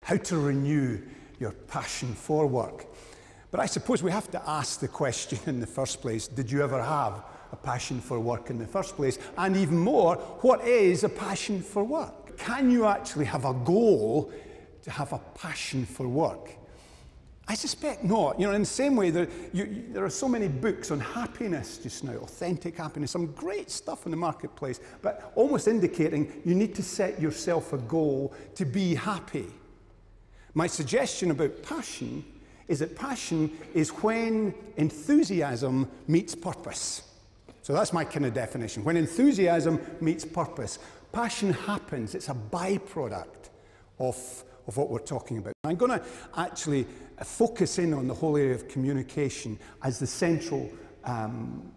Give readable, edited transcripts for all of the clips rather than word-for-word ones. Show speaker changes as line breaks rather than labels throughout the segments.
how to renew your passion for work. But I suppose we have to ask the question in the first place, did you ever have a passion for work in the first place? And even more, what is a passion for work? Can you actually have a goal to have a passion for work? I suspect not. You know, in the same way, there are so many books on happiness just now, authentic happiness, some great stuff in the marketplace, but almost indicating you need to set yourself a goal to be happy. My suggestion about passion is that passion is when enthusiasm meets purpose. So that's my kind of definition. When enthusiasm meets purpose, passion happens. It's a byproduct of what we're talking about. I'm going to actually focus in on the whole area of communication as the central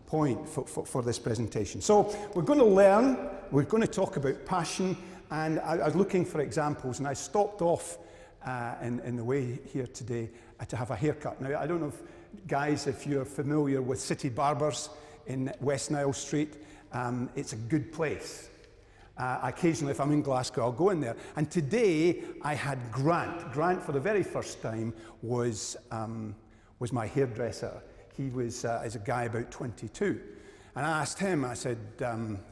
point for this presentation. So we're going to learn, we're going to talk about passion, and I was looking for examples, and I stopped off in the way here today to have a haircut. Now, I don't know, guys, if you're familiar with City Barbers in West Nile Street. It's a good place. Occasionally, if I'm in Glasgow, I'll go in there. And today, I had Grant. Grant, for the very first time, was my hairdresser. He was as a guy about 22. And I asked him, I said,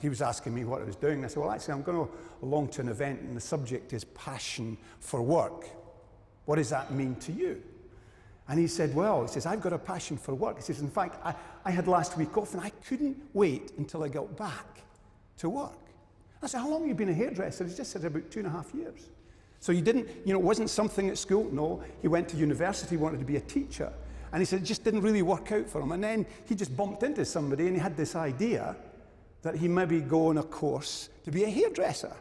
he was asking me what I was doing. I said, well, actually, I'm going along to an event, and the subject is passion for work. What does that mean to you? And he said, well, he says, I've got a passion for work. He says, in fact, I had last week off, and I couldn't wait until I got back to work. I said, how long have you been a hairdresser? He just said about 2.5 years. So you didn't, you know, it wasn't something at school. No, he went to university, wanted to be a teacher. And he said it just didn't really work out for him. And then he just bumped into somebody, and he had this idea that he maybe go on a course to be a hairdresser.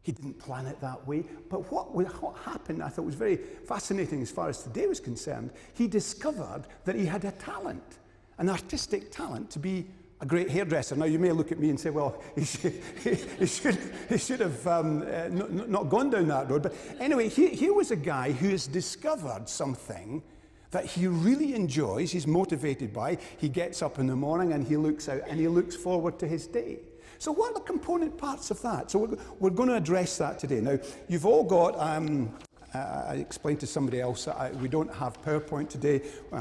He didn't plan it that way. But what happened, I thought, was very fascinating as far as today was concerned. He discovered that he had a talent, an artistic talent, to be a great hairdresser. Now, you may look at me and say, well, he should have not gone down that road. But anyway, here was a guy who has discovered something that he really enjoys, he's motivated by. He gets up in the morning and he looks out and he looks forward to his day. So what are the component parts of that? So we're going to address that today. Now, you've all got, I explained to somebody else that we don't have PowerPoint today,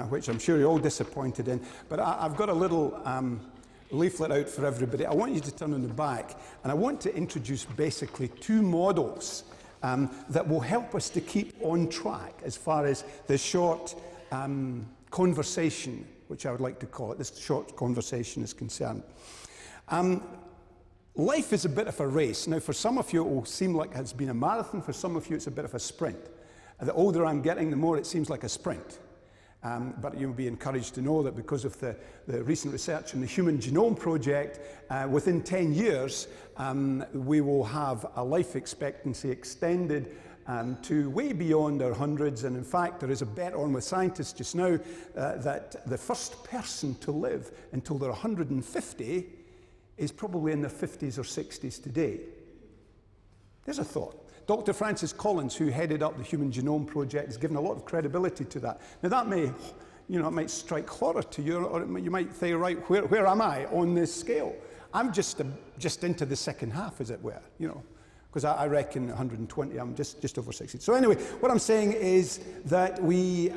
which I'm sure you're all disappointed in, but I've got a little leaflet out for everybody. I want you to turn on the back, and I want to introduce basically 2 models that will help us to keep on track as far as the short conversation, which I would like to call it, this short conversation is concerned. Life is a bit of a race. Now, for some of you, it will seem like it's been a marathon. For some of you, it's a bit of a sprint. The older I'm getting, the more it seems like a sprint. But you'll be encouraged to know that because of the recent research in the Human Genome Project, within 10 years, we will have a life expectancy extended to way beyond our hundreds. And in fact, there is a bet on with scientists just now that the first person to live until they're 150 is probably in their 50s or 60s today. There's a thought. Dr. Francis Collins, who headed up the Human Genome Project, has given a lot of credibility to that. Now, that may, you know, it might strike horror to you, or you might say, right, where am I on this scale? I'm just into the second half, as it were, you know, because I reckon 120, I'm just over 60. So anyway, what I'm saying is that we've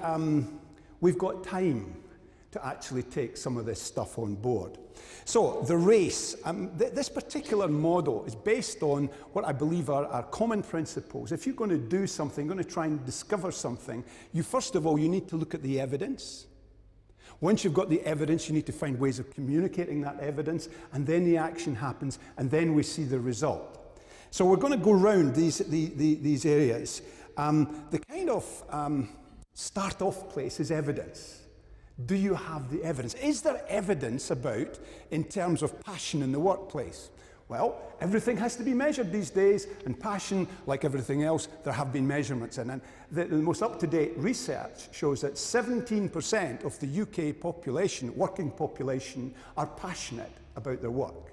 got time to actually take some of this stuff on board. So the race, this particular model is based on what I believe are common principles. If you're going to do something, going to try and discover something, first of all, you need to look at the evidence. Once you've got the evidence, you need to find ways of communicating that evidence, and then the action happens, and then we see the result. So we're going to go around these areas. The kind of start-off place is evidence. Do you have the evidence? Is there evidence about in terms of passion in the workplace? Well, everything has to be measured these days, and passion, like everything else, there have been measurements in. And the most up-to-date research shows that 17% of the UK population, working population, are passionate about their work.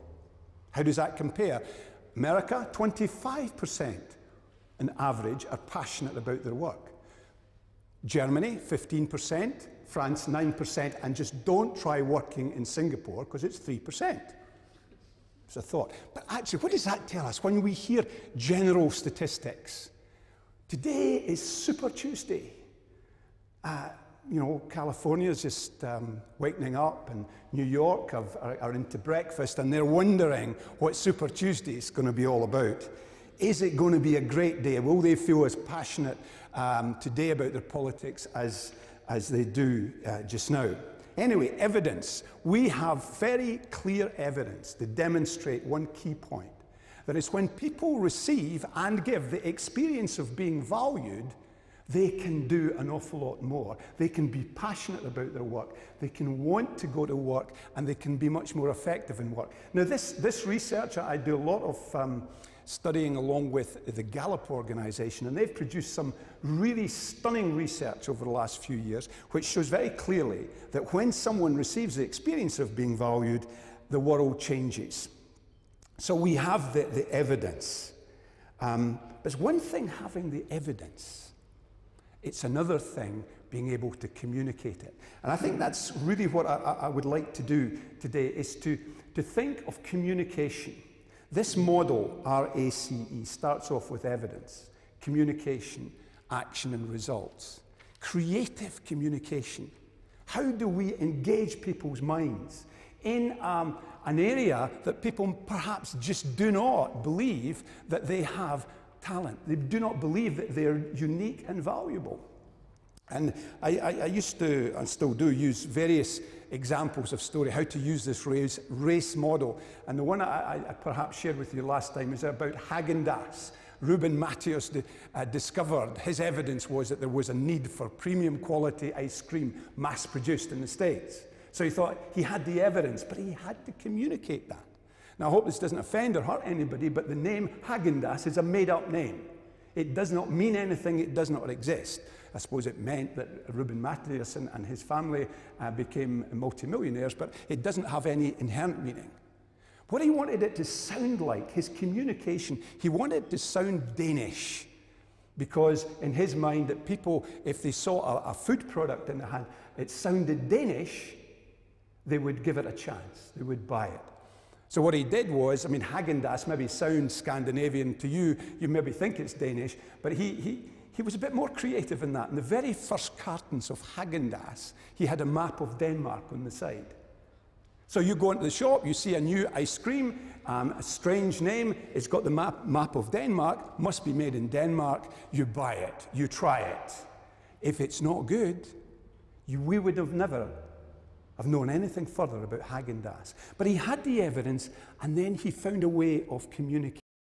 How does that compare? America, 25% on average are passionate about their work. Germany, 15%. France, 9%, and just don't try working in Singapore because it's 3%. It's a thought. But actually, what does that tell us when we hear general statistics? Today is Super Tuesday. You know, California's just wakening up, and New York are into breakfast, and they're wondering what Super Tuesday is going to be all about. Is it going to be a great day? Will they feel as passionate today about their politics as they do just now? Anyway, evidence. We have very clear evidence to demonstrate one key point. That is, when people receive and give the experience of being valued, they can do an awful lot more. They can be passionate about their work. They can want to go to work, and they can be much more effective in work. Now, this research, I do a lot of studying along with the Gallup organization, and they've produced some really stunning research over the last few years, which shows very clearly that when someone receives the experience of being valued, the world changes. So we have the evidence. But it's one thing having the evidence. It's another thing being able to communicate it. And I think that's really what I would like to do today, is to think of communication. This model, RACE, starts off with evidence, communication, action, and results. Creative communication. How do we engage people's minds in an area that people perhaps just do not believe that they have talent? They do not believe that they're unique and valuable. And I used to, and still do, use various examples of story, how to use this race model. And the one I perhaps shared with you last time is about Haagen-Dazs. Ruben Mathias discovered, his evidence was that there was a need for premium quality ice cream mass-produced in the States. So he thought he had the evidence, but he had to communicate that. Now, I hope this doesn't offend or hurt anybody, but the name Haagen-Dazs is a made-up name. It does not mean anything. It does not exist. I suppose it meant that Ruben Mathias and his family became multimillionaires, but it doesn't have any inherent meaning. What he wanted it to sound like, his communication, he wanted it to sound Danish, because in his mind that people, if they saw a food product in the hand, it sounded Danish, they would give it a chance. They would buy it. So what he did was, I mean, Haagen-Dazs maybe sounds Scandinavian to you. You maybe think it's Danish, but he was a bit more creative in that. In the very first cartons of Haagen-Dazs, he had a map of Denmark on the side. So you go into the shop, you see a new ice cream, a strange name, it's got the map of Denmark, must be made in Denmark, you buy it, you try it. If it's not good, we would have never have known anything further about Haagen-Dazs. But he had the evidence, and then he found a way of communicating.